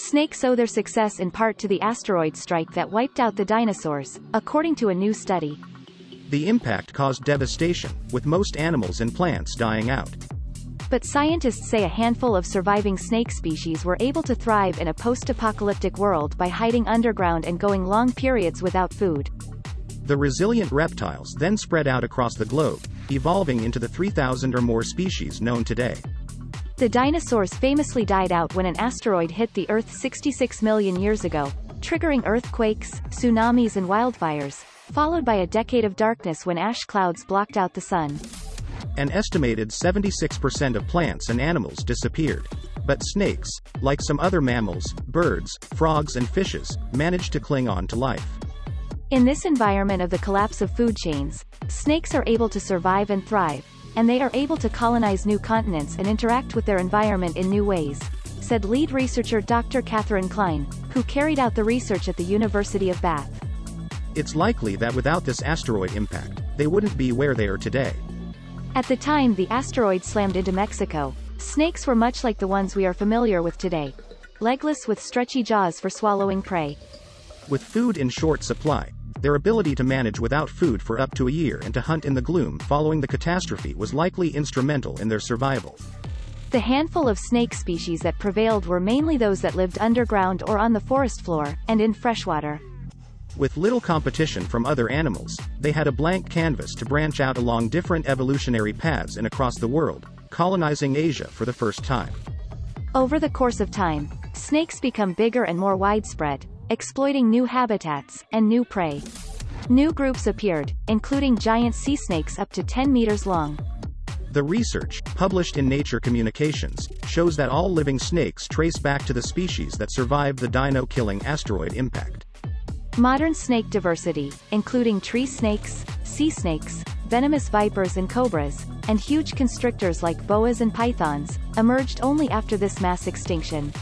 Snakes owe their success in part to the asteroid strike that wiped out the dinosaurs, according to a new study. The impact caused devastation, with most animals and plants dying out. But scientists say a handful of surviving snake species were able to thrive in a post-apocalyptic world by hiding underground and going long periods without food. The resilient reptiles then spread out across the globe, evolving into the 3,000 or more species known today. The dinosaurs famously died out when an asteroid hit the Earth 66 million years ago, triggering earthquakes, tsunamis and wildfires, followed by a decade of darkness when ash clouds blocked out the sun. An estimated 76% of plants and animals disappeared. But snakes, like some other mammals, birds, frogs and fishes, managed to cling on to life. In this environment of the collapse of food chains, snakes are able to survive and thrive, and they are able to colonize new continents and interact with their environment in new ways, said lead researcher Dr. Catherine Klein, who carried out the research at the University of Bath. It's likely that without this asteroid impact, they wouldn't be where they are today. At the time the asteroid slammed into Mexico, snakes were much like the ones we are familiar with today. Legless with stretchy jaws for swallowing prey. With food in short supply, their ability to manage without food for up to a year and to hunt in the gloom following the catastrophe was likely instrumental in their survival. The handful of snake species that prevailed were mainly those that lived underground or on the forest floor, and in freshwater. With little competition from other animals, they had a blank canvas to branch out along different evolutionary paths and across the world, colonizing Asia for the first time. Over the course of time, snakes become bigger and more widespread, exploiting new habitats and new prey. New groups appeared, including giant sea snakes up to 10 meters long. The research, published in Nature Communications, shows that all living snakes trace back to the species that survived the dino-killing asteroid impact. Modern snake diversity, including tree snakes, sea snakes, venomous vipers and cobras, and huge constrictors like boas and pythons, emerged only after this mass extinction.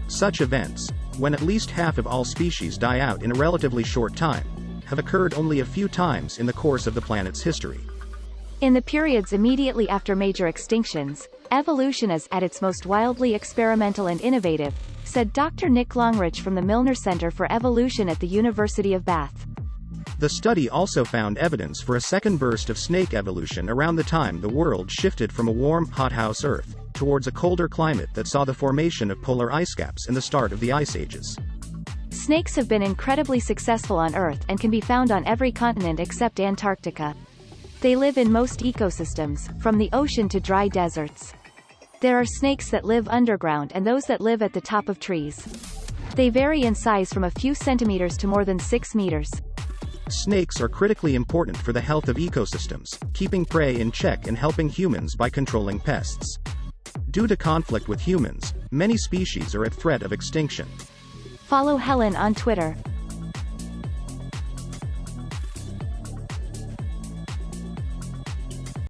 Such events, when at least half of all species die out in a relatively short time, have occurred only a few times in the course of the planet's history. In the periods immediately after major extinctions, evolution is at its most wildly experimental and innovative, said Dr. Nick Longrich from the Milner Center for Evolution at the University of Bath. The study also found evidence for a second burst of snake evolution around the time the world shifted from a warm, hothouse Earth towards a colder climate that saw the formation of polar ice caps and the start of the ice ages. Snakes have been incredibly successful on Earth and can be found on every continent except Antarctica. They live in most ecosystems, from the ocean to dry deserts. There are snakes that live underground and those that live at the top of trees. They vary in size from a few centimeters to more than 6 meters. Snakes are critically important for the health of ecosystems, keeping prey in check and helping humans by controlling pests. Due to conflict with humans, many species are at threat of extinction. Follow Helen on Twitter.